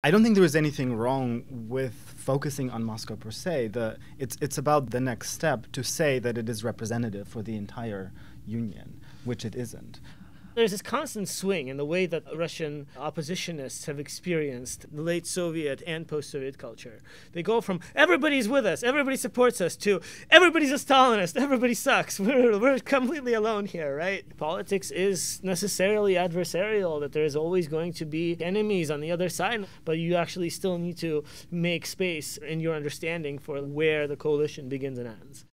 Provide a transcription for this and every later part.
I don't think there was anything wrong with focusing on Moscow per se. It's about the next step to say that it is representative for the entire Union, which it isn't. There's this constant swing in the way that Russian oppositionists have experienced the late Soviet and post-Soviet culture. They go from everybody's with us, everybody supports us, to everybody's a Stalinist, everybody sucks, we're completely alone here, right? Politics is necessarily adversarial, that there's always going to be enemies on the other side, but you actually still need to make space in your understanding for where the coalition begins and ends.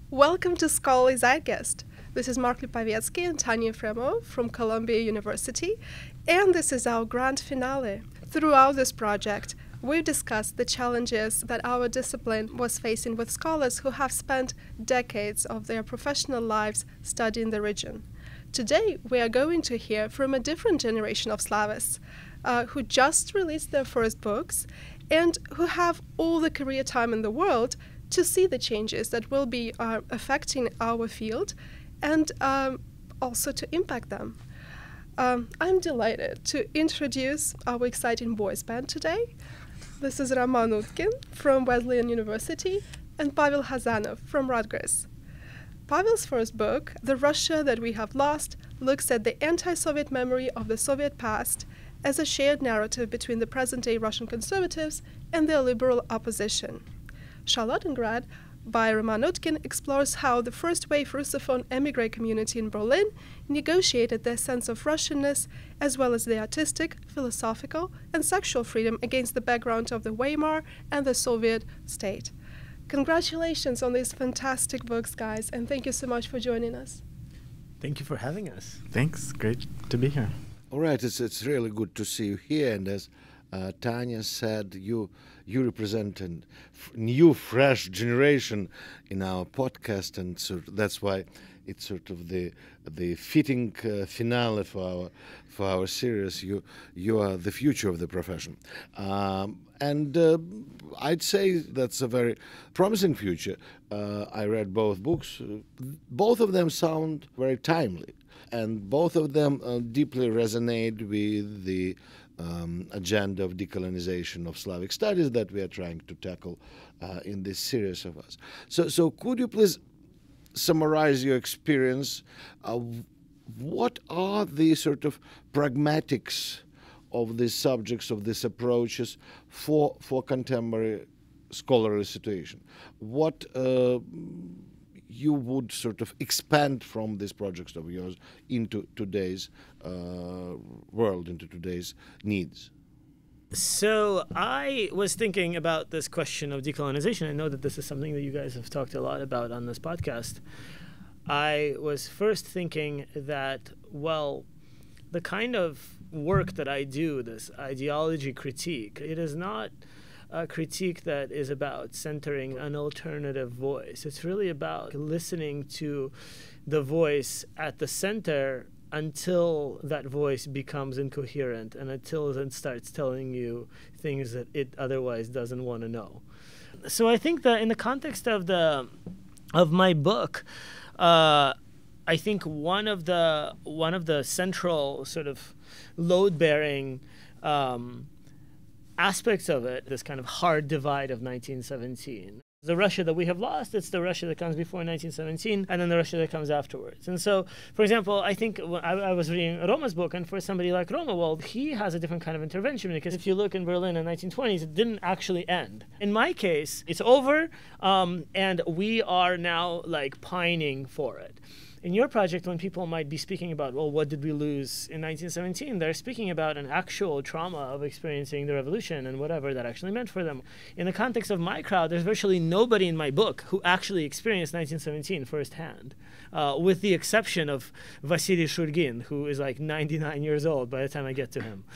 Welcome to Scholarly ZEIT GUEST. This is Mark Lipovetsky and Tanya Efremova from Columbia University, and this is our grand finale. Throughout this project, we've discussed the challenges that our discipline was facing with scholars who have spent decades of their professional lives studying the region. Today, we are going to hear from a different generation of Slavists who just released their first books and who have all the career time in the world to see the changes that will be affecting our field and also to impact them. I'm delighted to introduce our exciting boys band today. This is Roman Utkin from Wesleyan University and Pavel Khazanov from Rutgers. Pavel's first book, The Russia That We Have Lost, looks at the anti-Soviet memory of the Soviet past as a shared narrative between the present-day Russian conservatives and their liberal opposition. Charlottengrad by Roman Utkin explores how the first-wave Russophone Emigre community in Berlin negotiated their sense of Russianness as well as the artistic, philosophical, and sexual freedom against the background of the Weimar and the Soviet state. Congratulations on these fantastic books, guys, and thank you so much for joining us. Thank you for having us. Thanks. Great to be here. All right. It's really good to see you here. And as Tanya said, you represent a new, fresh generation in our podcast, and so that's why it's sort of the fitting finale for our series. You are the future of the profession, and I'd say that's a very promising future. I read both books. Both of them sound very timely, and both of them deeply resonate with the agenda of decolonization of Slavic studies that we are trying to tackle in this series of us. So could you please summarize your experience? What are the sort of pragmatics of these subjects, of these approaches for contemporary scholarly situation? What you would sort of expand from these projects of yours into today's world, into today's needs? So I was thinking about this question of decolonization. I know that this is something that you guys have talked a lot about on this podcast. I was first thinking that, well, the kind of work that I do, this ideology critique, it is not a critique that is about centering an alternative voice. It's really about listening to the voice at the center until that voice becomes incoherent and until it starts telling you things that it otherwise doesn't want to know. So I think that in the context of my book, I think one of the central sort of load-bearing aspects of it, this kind of hard divide of 1917. The Russia that we have lost, it's the Russia that comes before 1917, and then the Russia that comes afterwards. And so, for example, I think I was reading Roma's book, and for somebody like Roma, well, he has a different kind of intervention, because if you look in Berlin in the 1920s, it didn't actually end. In my case, it's over, and we are now like pining for it. In your project, when people might be speaking about, well, what did we lose in 1917? They're speaking about an actual trauma of experiencing the revolution and whatever that actually meant for them. In the context of my crowd, there's virtually nobody in my book who actually experienced 1917 firsthand, with the exception of Vasily Shurgin, who is like 99 years old by the time I get to him.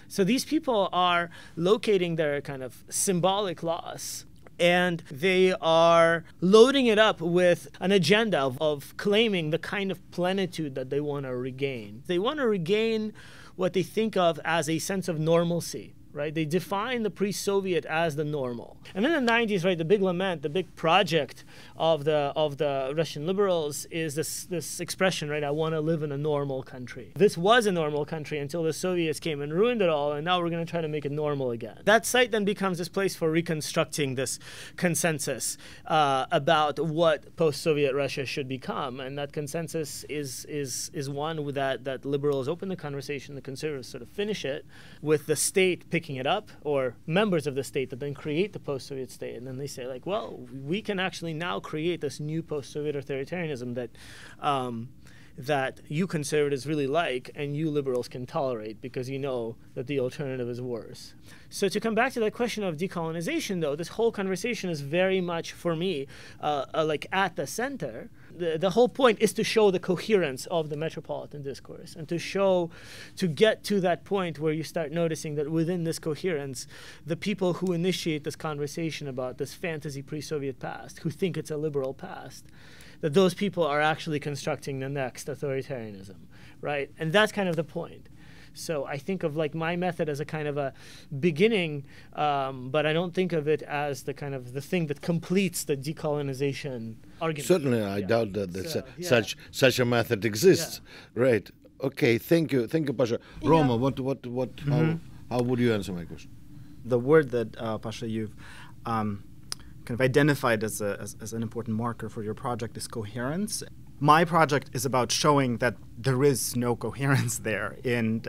So these people are locating their kind of symbolic loss And they are loading it up with an agenda of claiming the kind of plenitude that they want to regain. They want to regain what they think of as a sense of normalcy. Right? They define the pre-Soviet as the normal. And in the 90s, right, the big lament, the big project of the Russian liberals is this expression, right? I want to live in a normal country. This was a normal country until the Soviets came and ruined it all, and now we're going to try to make it normal again. That site then becomes this place for reconstructing this consensus about what post-Soviet Russia should become. And that consensus is one with that liberals open the conversation, the conservatives sort of finish it, with the state picking it up, or members of the state that then create the post-Soviet state. And then they say, like, well, we can actually now create this new post-Soviet authoritarianism that you conservatives really like and you liberals can tolerate because you know that the alternative is worse. So to come back to that question of decolonization, though, this whole conversation is very much, for me, like at the center. The whole point is to show the coherence of the Metropolitan discourse and to get to that point where you start noticing that within this coherence, the people who initiate this conversation about this fantasy pre-Soviet past, who think it's a liberal past, that those people are actually constructing the next authoritarianism, right? And that's kind of the point. So I think of like my method as a kind of a beginning, but I don't think of it as the kind of the thing that completes the decolonization argument. Certainly, I doubt that such a method exists. Yeah. Right. Okay. Thank you, Pasha. Yeah. Roma, how would you answer my question? The word that Pasha you've kind of identified as an important marker for your project is coherence. My project is about showing that there is no coherence there in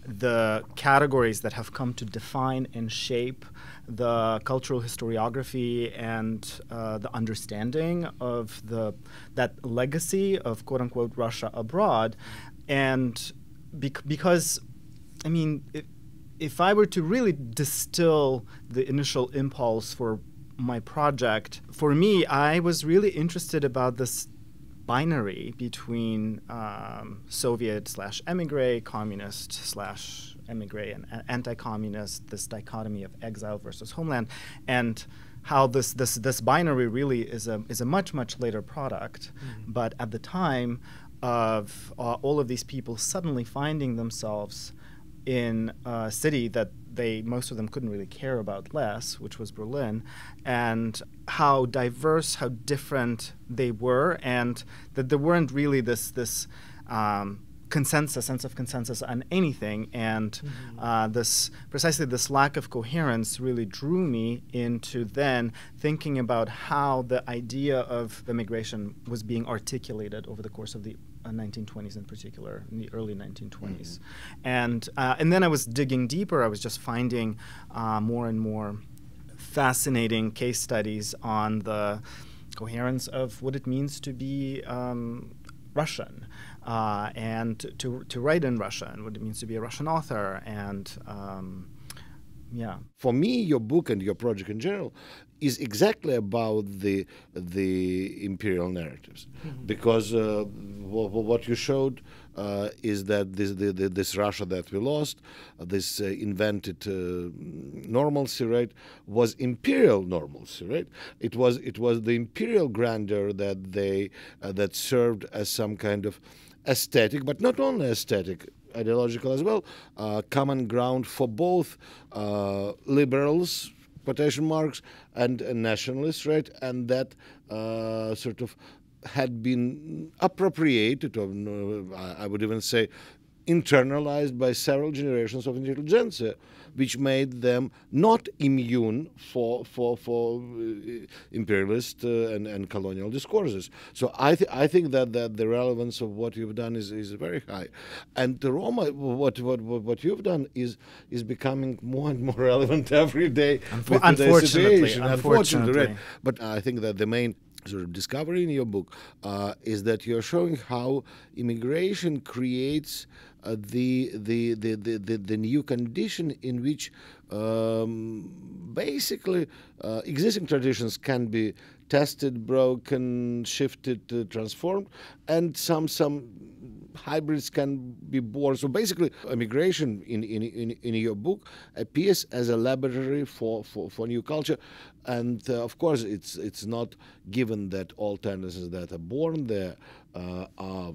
the categories that have come to define and shape the cultural historiography and the understanding of that legacy of quote-unquote Russia abroad. And because, I mean, if I were to really distill the initial impulse for my project, for me, I was really interested about this binary between Soviet/Emigre, communist/Emigre, and anti-communist, this dichotomy of exile versus homeland, and how this binary really is a much later product. Mm-hmm. But at the time of all of these people suddenly finding themselves in a city that most of them couldn't really care about less, which was Berlin, and how diverse, how different they were, and that there weren't really this sense of consensus on anything, and precisely this lack of coherence really drew me into then thinking about how the idea of immigration was being articulated over the course of the 1920s in particular, in the early 1920s. And then I was digging deeper. I was just finding more and more fascinating case studies on the coherence of what it means to be Russian and to write in Russian, what it means to be a Russian author. And yeah. For me, your book and your project in general is exactly about the imperial narratives, because what you showed is that this Russia that we lost, this invented normalcy, right, was imperial normalcy, right? It was the imperial grandeur that served as some kind of aesthetic, but not only aesthetic, ideological as well, common ground for both liberals, quotation marks, and nationalists, right? And that sort of had been appropriated, or I would even say internalized by several generations of intelligentsia, which made them not immune for imperialist and colonial discourses. So I think that the relevance of what you've done is very high, and Roma, what you've done is becoming more and more relevant every day. Unfortunately, right? But I think that the main sort of discovery in your book is that you're showing how immigration creates the new condition in which basically existing traditions can be tested, broken, shifted, transformed, and some hybrids can be born. So basically, immigration in your book appears as a laboratory for new culture. And of course, it's not given that all tendencies that are born there are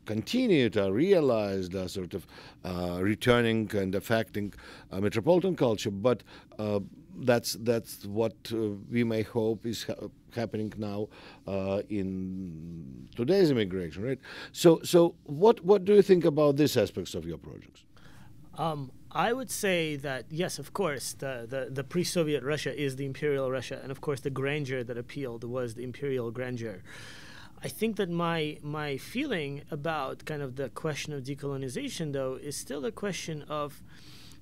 continued, are realized, are sort of returning and affecting metropolitan culture. But that's what we may hope is happening now in today's immigration, right? So what do you think about these aspects of your projects? I would say that, yes, of course, the pre-Soviet Russia is the imperial Russia, and of course the grandeur that appealed was the imperial grandeur. I think that my feeling about kind of the question of decolonization, though, is still a question of,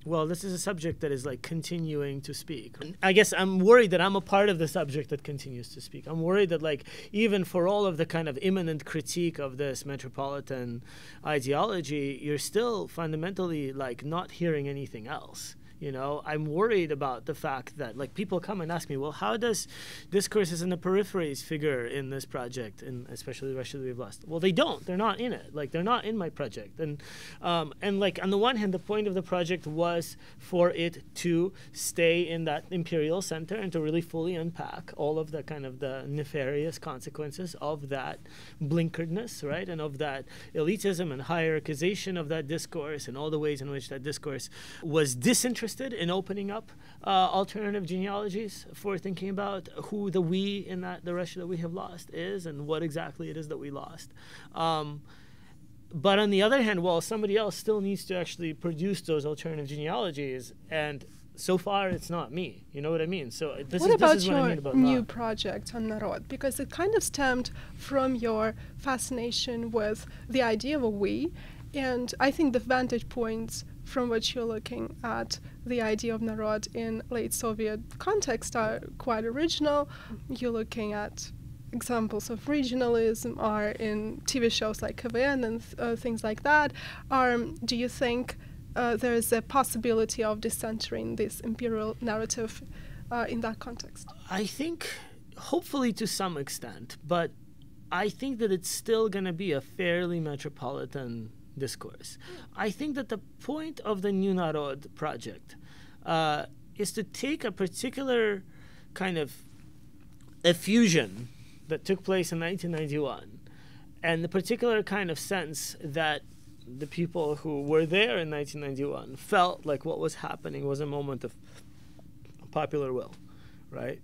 well, this is a subject that is like continuing to speak. I guess I'm worried that I'm a part of the subject that continues to speak. I'm worried that, like, even for all of the kind of imminent critique of this metropolitan ideology, you're still fundamentally like not hearing anything else. You know, I'm worried about the fact that, like, people come and ask me, well, how does discourses in the peripheries figure in this project, and especially Russia that we've lost? Well, they don't. They're not in it. Like, they're not in my project. And like, on the one hand, the point of the project was for it to stay in that imperial center and to really fully unpack all of the kind of the nefarious consequences of that blinkeredness, right, and of that elitism and hierarchization of that discourse and all the ways in which that discourse was disinterested in opening up alternative genealogies for thinking about who the we in the Russia that we have lost is and what exactly it is that we lost. But on the other hand, well, somebody else still needs to actually produce those alternative genealogies, and so far it's not me. You know what I mean? So this is what I mean about new project on narod? Because it kind of stemmed from your fascination with the idea of a we, and I think the vantage points from which you're looking at the idea of narod in late Soviet context are quite original. You're looking at examples of regionalism are in TV shows like KVN and things like that. Do you think there is a possibility of decentering this imperial narrative in that context? I think hopefully to some extent, but I think that it's still going to be a fairly metropolitan discourse. I think that the point of the New Narod project is to take a particular kind of effusion that took place in 1991 and the particular kind of sense that the people who were there in 1991 felt like what was happening was a moment of popular will, right?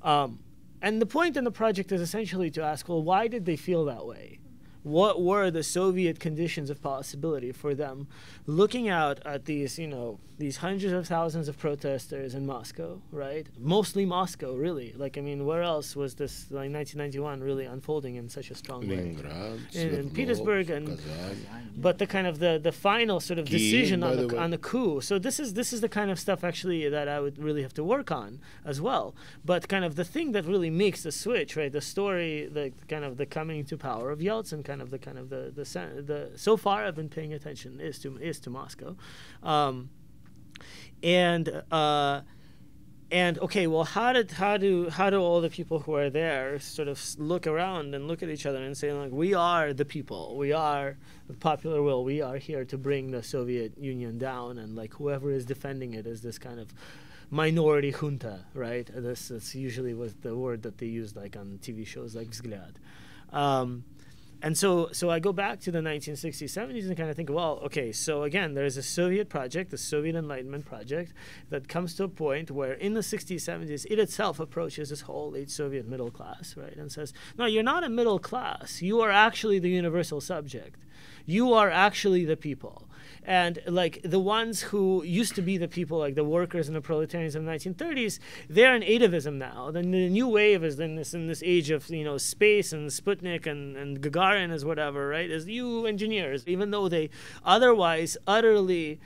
And the point in the project is essentially to ask, well, why did they feel that way? What were the Soviet conditions of possibility for them looking out at these, you know, these hundreds of thousands of protesters in Moscow, right? Mostly Moscow, really. Like, I mean, where else was this, like, 1991 really unfolding in such a strong way? In Petersburg, and but the kind of the final sort of decision on the coup. So this is the kind of stuff actually that I would really have to work on as well. But kind of the thing that really makes the switch, right? The story, the kind of the coming to power of Yeltsin, the so far I've been paying attention is to Moscow, and okay, well, how do all the people who are there sort of look around and look at each other and say, like, we are the people, we are the popular will, we are here to bring the Soviet Union down, and like whoever is defending it is this kind of minority junta, right? This usually was the word that they used like on TV shows like Vzglyad. And so I go back to the 1960s, 70s and kind of think, well, okay, so again, there's a Soviet project, the Soviet Enlightenment project, that comes to a point where in the 60s, 70s, it itself approaches this whole late Soviet middle class, right, and says, no, you're not a middle class. You are actually the universal subject. You are actually the people. And like the ones who used to be the people, like the workers and the proletarians in the 1930s, they're in atavism now. Then the new wave is in this age of, you know, space and Sputnik and Gagarin as whatever, right? As you engineers, even though they otherwise utterly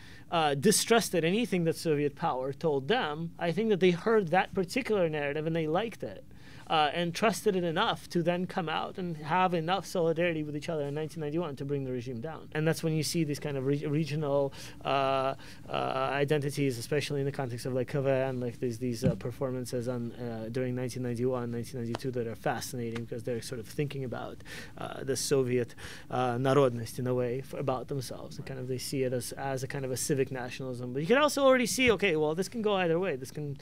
distrusted anything that Soviet power told them, I think that they heard that particular narrative and they liked it. and trusted it enough to then come out and have enough solidarity with each other in 1991 to bring the regime down. And that's when you see these kind of regional identities, especially in the context of like Kava and like these performances on during 1991, 1992 that are fascinating because they're sort of thinking about the Soviet narodность in a way about themselves. And kind of they see it as a kind of a civic nationalism. But you can also already see, okay, well, this can go either way. This can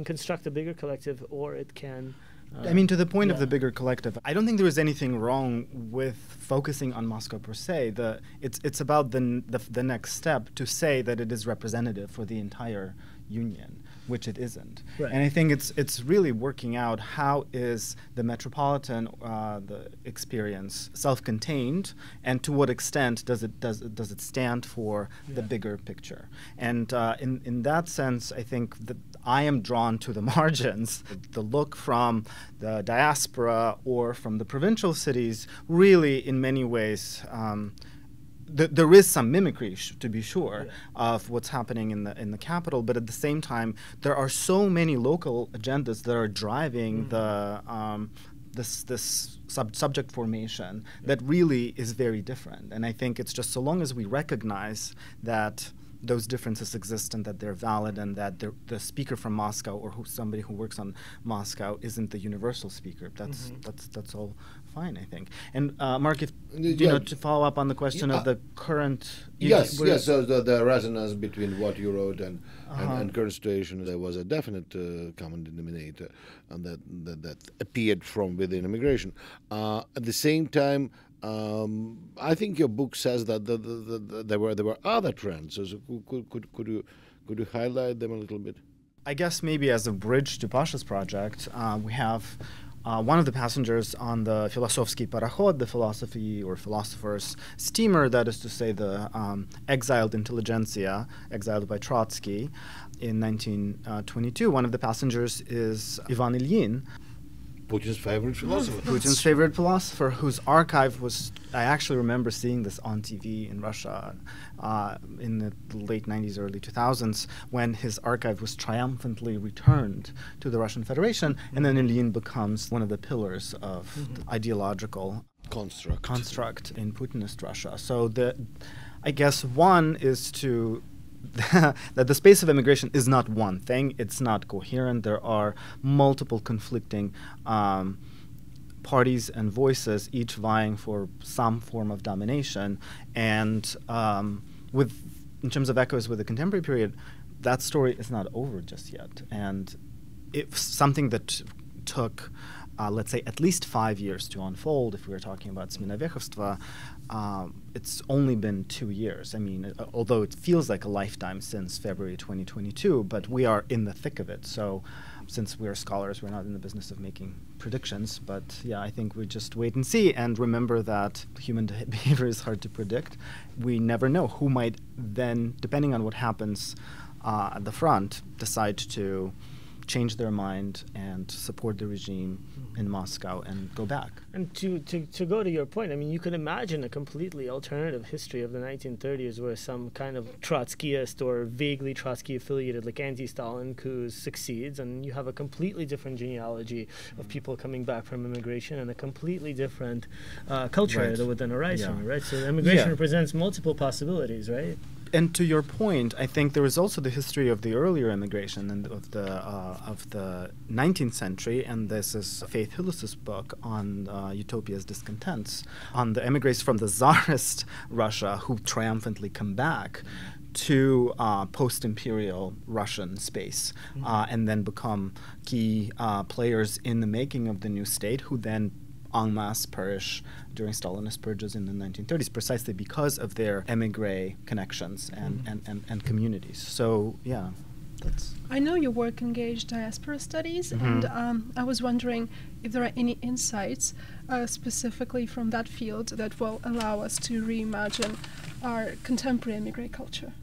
construct a bigger collective, or it can. I mean, to the point of the bigger collective, I don't think there is anything wrong with focusing on Moscow per se. It's about the next step to say that it is representative for the entire Union, which it isn't. Right. And I think it's really working out how is the Metropolitan the experience self-contained, and to what extent does it stand for the bigger picture. And in that sense, I think that I am drawn to the margins. The look from the diaspora or from the provincial cities really, in many ways, there is some mimicry, to be sure, of what's happening in the capital, but at the same time, there are so many local agendas that are driving this subject formation that really is very different. And I think it's just so long as we recognize that those differences exist and that they're valid, and that the speaker from Moscow or somebody who works on Moscow isn't the universal speaker. That's all fine, I think. And Mark, if to follow up on the question of the current. Yes. So the resonance between what you wrote and current situation, there was a definite common denominator, and that appeared from within immigration. At the same time, I think your book says that there were other trends. So could you highlight them a little bit? I guess maybe as a bridge to Pasha's project, we have one of the passengers on the Filosofsky Parahod, the philosophy or philosophers steamer, that is to say the exiled intelligentsia, exiled by Trotsky in 1922. One of the passengers is Ivan Ilyin, Putin's favorite philosopher. Putin's favorite philosopher, whose archive was, I actually remember seeing this on TV in Russia in the late 90s, early 2000s, when his archive was triumphantly returned to the Russian Federation, and then Ilyin becomes one of the pillars of the ideological construct in Putinist Russia. So I guess one is that the space of immigration is not one thing. It's not coherent. There are multiple conflicting parties and voices, each vying for some form of domination. And in terms of echoes with the contemporary period, that story is not over just yet. And it's something that took, let's say, at least 5 years to unfold. If we were talking about Smenovekhovstvo, it's only been 2 years. I mean, although it feels like a lifetime since February 2022, but we are in the thick of it. So since we are scholars, we're not in the business of making predictions. But yeah, I think we just wait and see, and remember that human behavior is hard to predict. We never know who might then, depending on what happens at the front, decide to change their mind and support the regime in Moscow and go back. And to go to your point, I mean, you can imagine a completely alternative history of the 1930s where some kind of Trotskyist or vaguely Trotsky-affiliated, like anti-Stalin coup succeeds, and you have a completely different genealogy of people coming back from immigration and a completely different culture that would then arise from it, right? So immigration represents multiple possibilities, right? And to your point, I think there is also the history of the earlier immigration and of the 19th century, and this is Faith Hillis's book on Utopia's discontents, on the emigres from the Tsarist Russia who triumphantly come back to post-imperial Russian space and then become key players in the making of the new state, who then en masse perish during Stalinist purges in the 1930s, precisely because of their emigre connections and communities. So, yeah, that's... I know your work engaged diaspora studies, and I was wondering if there are any insights specifically from that field that will allow us to reimagine our contemporary emigre culture.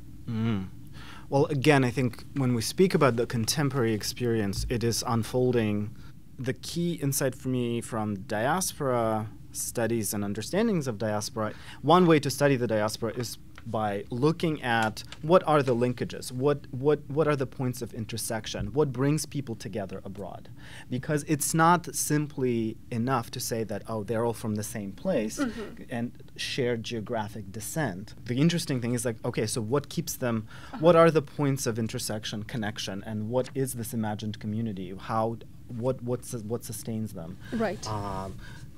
Well, again, I think when we speak about the contemporary experience, it is unfolding. The key insight for me from diaspora studies and understandings of diaspora, one way to study the diaspora is by looking at what are the linkages, what are the points of intersection, what brings people together abroad. Because it's not simply enough to say that, oh, they're all from the same place and shared geographic descent. The interesting thing is like, okay, so what keeps them, what are the points of intersection, connection, and what is this imagined community? What sustains them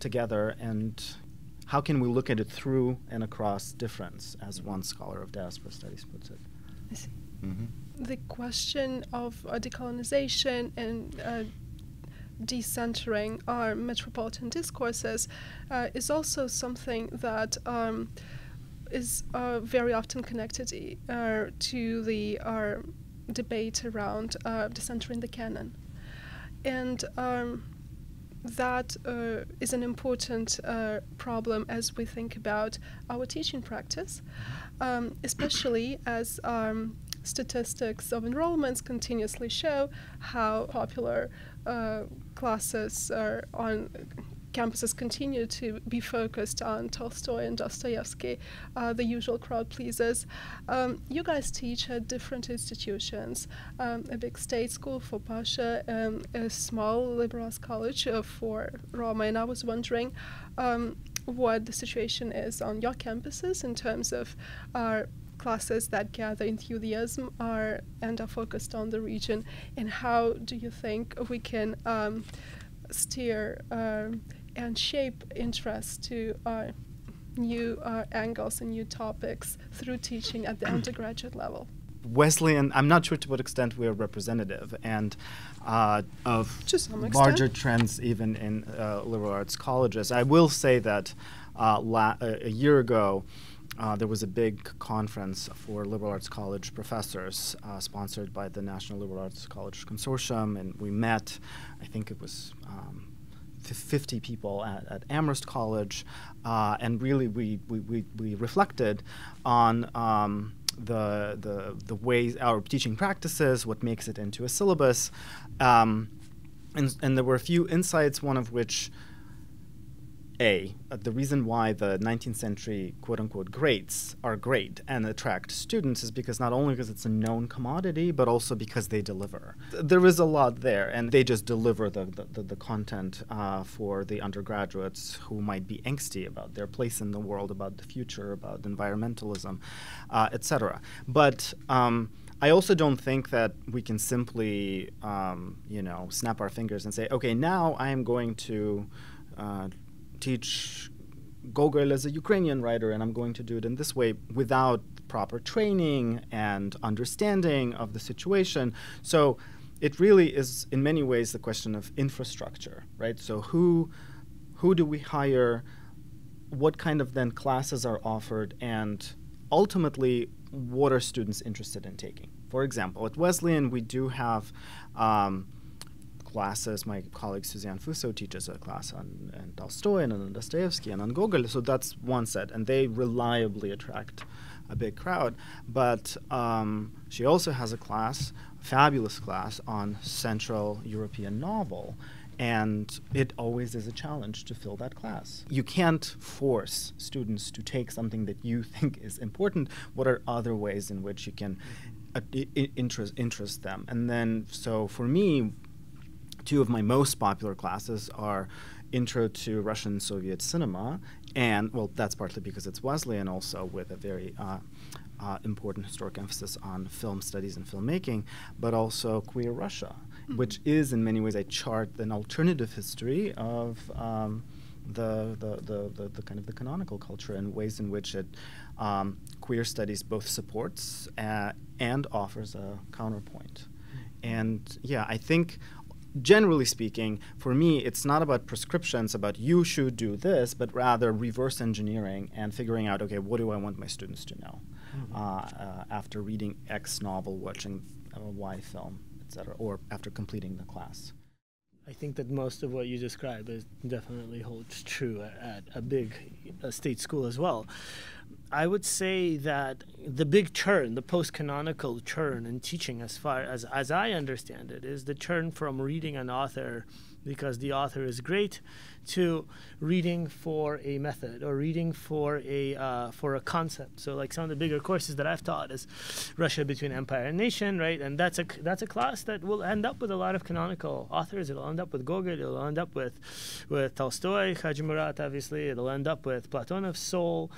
together, and how can we look at it through and across difference, as one scholar of diaspora studies puts it. I see. The question of decolonization and decentering our metropolitan discourses is also something that is very often connected to the debate around decentering the canon. And that is an important problem as we think about our teaching practice, especially as statistics of enrollments continuously show how popular classes on campuses continue to be focused on Tolstoy and Dostoevsky, the usual crowd pleasers. You guys teach at different institutions, a big state school for Pasha, a small liberal arts college for Roma, and I was wondering what the situation is on your campuses in terms of classes that gather enthusiasm and are focused on the region, and how do you think we can steer and shape interest to new angles and new topics through teaching at the undergraduate level? Wesleyan, I'm not sure to what extent we are representative and of larger trends even in liberal arts colleges. I will say that a year ago, there was a big conference for liberal arts college professors sponsored by the National Liberal Arts College Consortium, and we met, I think it was 50 people at Amherst College, and really we reflected on the ways, our teaching practices, what makes it into a syllabus, and there were a few insights, one of which, the reason why the 19th century quote-unquote greats are great and attract students is because not only because it's a known commodity, but also because they deliver. There is a lot there, and they just deliver the content for the undergraduates who might be angsty about their place in the world, about the future, about environmentalism, etc. But I also don't think that we can simply, snap our fingers and say, okay, now I am going to teach Gogol as a Ukrainian writer, and I'm going to do it in this way without proper training and understanding of the situation. So it really is, in many ways, the question of infrastructure, right? So who do we hire? What kind of then classes are offered? And ultimately, what are students interested in taking? For example, at Wesleyan, we do have classes. My colleague Suzanne Fuso teaches a class on Tolstoy and on Dostoevsky and on Gogol, so that's one set, and they reliably attract a big crowd. But she also has a class, a fabulous class, on Central European novel, and it always is a challenge to fill that class. You can't force students to take something that you think is important. What are other ways in which you can interest them? And then, so for me, two of my most popular classes are Intro to Russian Soviet Cinema, and, well, that's partly because it's Wesleyan also, with a very important historic emphasis on film studies and filmmaking, but also Queer Russia, which is in many ways a chart, an alternative history of the kind of the canonical culture, and ways in which it queer studies both supports and offers a counterpoint. And yeah, I think, generally speaking, for me, it's not about prescriptions, about you should do this, but rather reverse engineering and figuring out, okay, what do I want my students to know after reading X novel, watching a Y film, etc., or after completing the class. I think that most of what you describe definitely holds true at a big state school as well. I would say that the big churn, the post-canonical churn in teaching, as far as I understand it, is the churn from reading an author because the author is great, to reading for a method or reading for a concept. So like some of the bigger courses that I've taught is Russia Between Empire and Nation, right? And that's a class that will end up with a lot of canonical authors. It'll end up with Gogol. It'll end up with Tolstoy, Haji Murat, obviously. It'll end up with Platonov's Soul,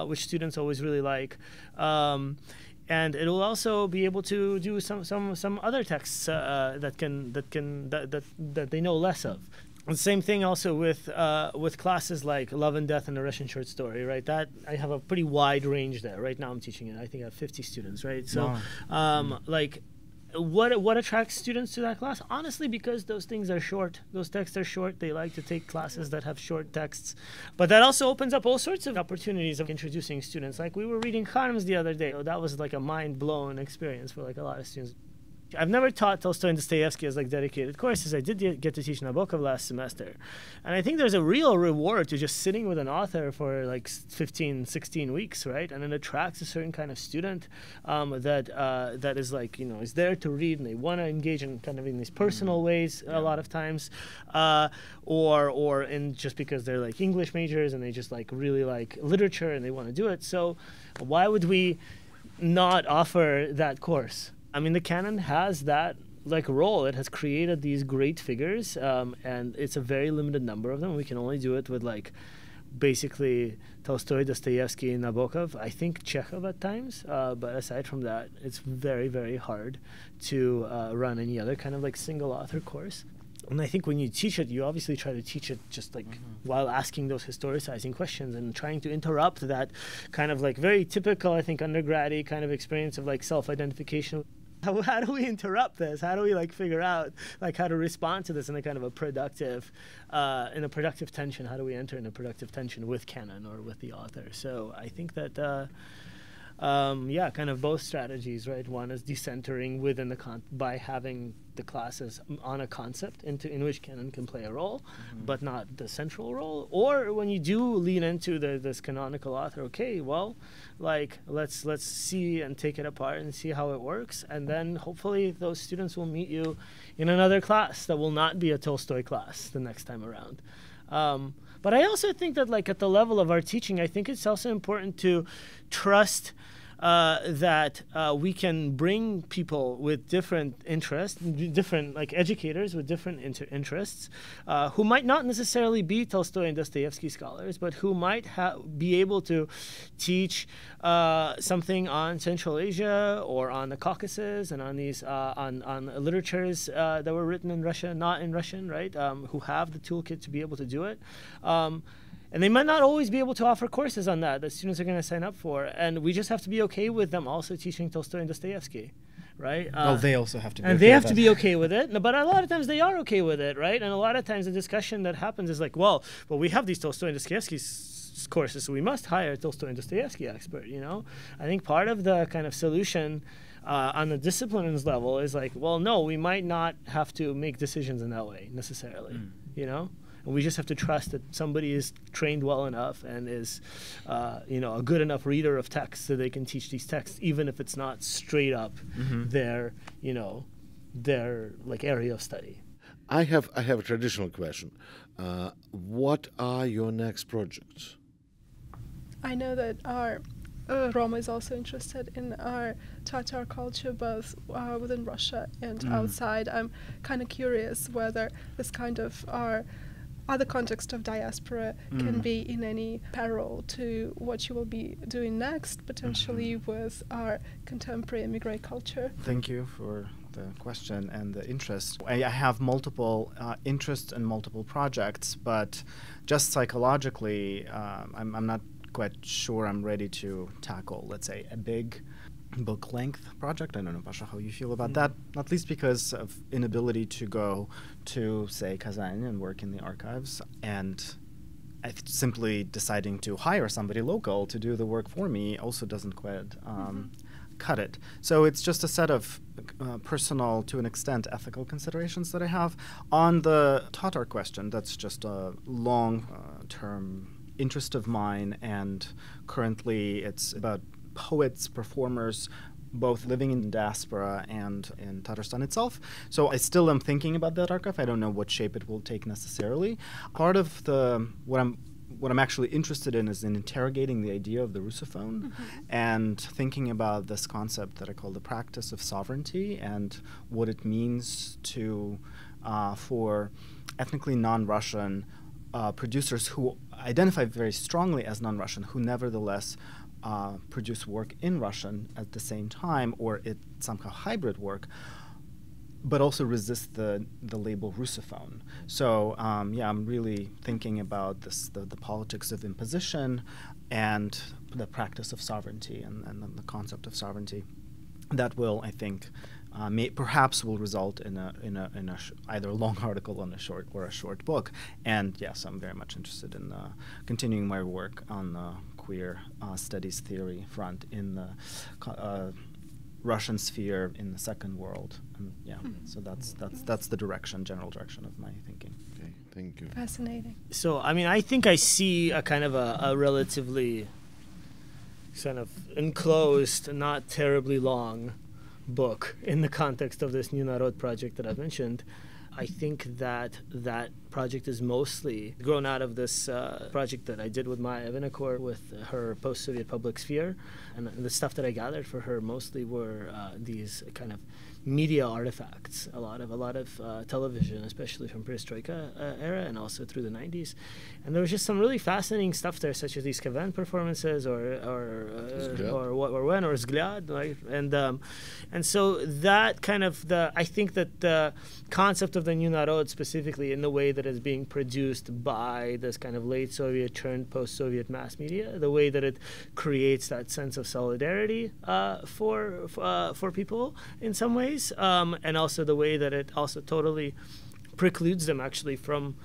which students always really like. And it will also be able to do some other texts that they know less of. And same thing also with classes like Love and Death and a Russian Short Story, right? That I have a pretty wide range there. Right now I'm teaching it. I think I have 50 students, right? So, like, what attracts students to that class? Honestly, because those things are short. Those texts are short. They like to take classes that have short texts. But that also opens up all sorts of opportunities of introducing students. Like we were reading Harms the other day. That was like a mind-blown experience for like a lot of students. I've never taught Tolstoy and Dostoevsky as like dedicated courses. I did get to teach Nabokov last semester. And I think there's a real reward to just sitting with an author for like 15, 16 weeks, right? And it attracts a certain kind of student that is like, you know, is there to read and they want to engage in kind of in these personal ways a lot of times. Or in just because they're like English majors and they just like really like literature and they want to do it. So why would we not offer that course? I mean, the canon has that like role. It has created these great figures, and it's a very limited number of them. We can only do it with like basically Tolstoy, Dostoevsky, and Nabokov. I think Chekhov at times, but aside from that, it's very, very hard to run any other kind of like single author course. And I think when you teach it, you obviously try to teach it just like while asking those historicizing questions and trying to interrupt that kind of like very typical, I think, undergrad-y kind of experience of like self-identification. How do we interrupt this? How do we like figure out like how to respond to this in a kind of a productive, tension? How do we enter in a productive tension with canon or with the author? So I think that kind of both strategies, right? One is decentering within by having the classes on a concept in which canon can play a role, but not the central role. Or when you do lean into this canonical author, okay, well, like let's see and take it apart and see how it works, and then hopefully those students will meet you in another class that will not be a Tolstoy class the next time around. But I also think that like at the level of our teaching, I think it's also important to trust that we can bring people with different interests, different like educators with different interests, who might not necessarily be Tolstoy and Dostoevsky scholars, but who might be able to teach something on Central Asia or on the Caucasus and on these on literatures that were written in Russia, not in Russian, right? Who have the toolkit to be able to do it. And they might not always be able to offer courses on that students are going to sign up for. And we just have to be okay with them also teaching Tolstoy and Dostoevsky, right? They also have to be and okay they have with to be okay with it. But a lot of times they are okay with it, right? And a lot of times the discussion that happens is like, well, we have these Tolstoy and Dostoevsky courses, so we must hire a Tolstoy and Dostoevsky expert, you know? I think part of the kind of solution on the disciplines level is like, well, no, we might not have to make decisions in that way necessarily, you know? And we just have to trust that somebody is trained well enough and is, a good enough reader of text so they can teach these texts, even if it's not straight up their like area of study. I have a traditional question. What are your next projects? I know that our Roma is also interested in our Tatar culture, both within Russia and outside. I'm kind of curious whether this kind of our other context of diaspora can be in any parallel to what you will be doing next, potentially with our contemporary Emigre culture. Thank you for the question and the interest. I have multiple interests and multiple projects, but just psychologically, I'm not quite sure I'm ready to tackle, let's say, a big book length project. I don't know, Pasha, how you feel about that, not least because of inability to go to, say, Kazan and work in the archives, and simply deciding to hire somebody local to do the work for me also doesn't quite cut it. So it's just a set of personal, to an extent, ethical considerations that I have. On the Tatar question, that's just a long-term interest of mine, and currently it's about poets, performers, both living in diaspora and in Tatarstan itself. So I still am thinking about that archive. I don't know what shape it will take necessarily. Part of what I'm actually interested in is in interrogating the idea of the Russophone and thinking about this concept that I call the practice of sovereignty and what it means to for ethnically non-Russian producers who identify very strongly as non-Russian, who nevertheless produce work in Russian at the same time, or it's somehow hybrid work, but also resist the label Russophone. So I'm really thinking about the politics of imposition and the practice of sovereignty and the concept of sovereignty. That will, I think, perhaps will result in either a long article on a short book. And yes, I'm very much interested in continuing my work on the queer studies theory front in the Russian sphere in the Second World. And so that's the general direction of my thinking. Okay, thank you. Fascinating. So, I mean, I think I see a kind of a relatively kind of enclosed, not terribly long book in the context of this New Narod project that I've mentioned. I think that project is mostly grown out of this project that I did with Maya Vinokur with her post-Soviet public sphere, and the stuff that I gathered for her mostly were these kind of media artifacts, a lot of television, especially from Perestroika era and also through the 90s. And there was just some really fascinating stuff there, such as these Kavan performances or Vzгляд, right? And so that kind of I think that the concept of the New Narod specifically in the way that it's being produced by this kind of late Soviet turned post-Soviet mass media, the way that it creates that sense of solidarity for people in some ways, and also the way that it also totally precludes them actually from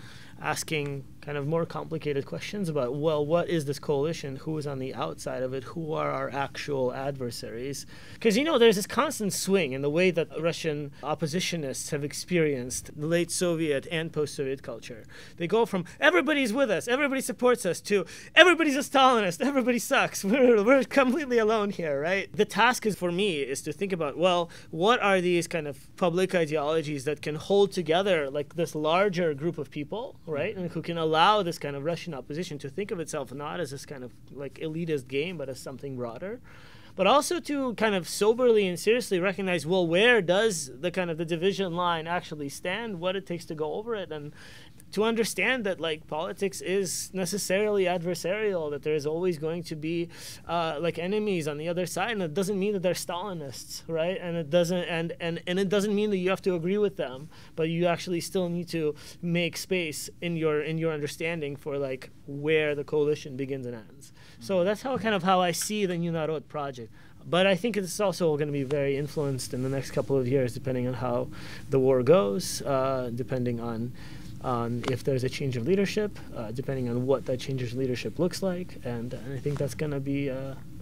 asking kind of more complicated questions about, well, what is this coalition? Who is on the outside of it? Who are our actual adversaries? Because, there's this constant swing in the way that Russian oppositionists have experienced the late Soviet and post-Soviet culture. They go from everybody's with us, everybody supports us, to everybody's a Stalinist, everybody sucks, we're completely alone here, right? The task for me is to think about, well, what are these kind of public ideologies that can hold together like this larger group of people, right? And who can allow this kind of Russian opposition to think of itself not as this kind of like elitist game, but as something broader. But also to kind of soberly and seriously recognize, well, where does the kind of the division line actually stand, what it takes to go over it, and to understand that like politics is necessarily adversarial, that there is always going to be like enemies on the other side, and it doesn't mean that they're Stalinists, right? And it doesn't and it doesn't mean that you have to agree with them, but you actually still need to make space in your understanding for like where the coalition begins and ends. So that's how I see the New Narod project. But I think it's also going to be very influenced in the next couple of years, depending on how the war goes, depending on if there's a change of leadership, depending on what that change of leadership looks like, and I think that's going to be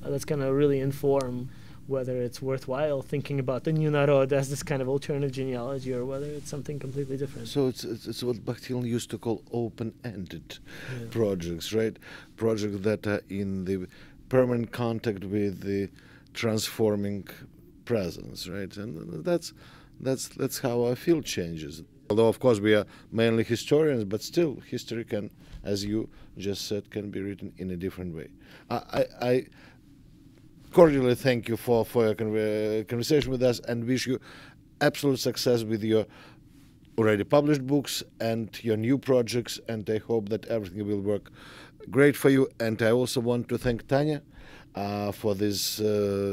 that's going to really inform whether it's worthwhile thinking about the New Narod as this kind of alternative genealogy or whether it's something completely different. So it's what Bakhtin used to call open-ended projects, right? Projects that are in the permanent contact with the transforming presence, right? And that's how our field changes. Although, of course, we are mainly historians, but still, history can, as you just said, can be written in a different way. I cordially thank you for your conversation with us and wish you absolute success with your already published books and your new projects, and I hope that everything will work great for you. And I also want to thank Tanya for this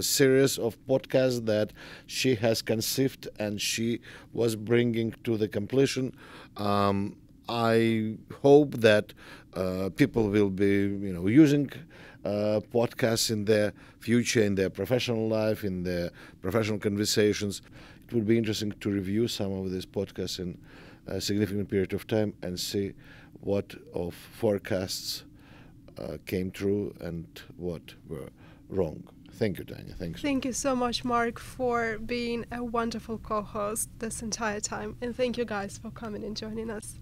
series of podcasts that she has conceived and she was bringing to the completion. I hope that people will be, using podcasts in their future, in their professional life, in their professional conversations. It would be interesting to review some of these podcasts in a significant period of time and see what of forecasts came true and what were wrong. Thank you, Tanya. Thanks. Thank you so much, Mark, for being a wonderful co-host this entire time. And thank you guys for coming and joining us.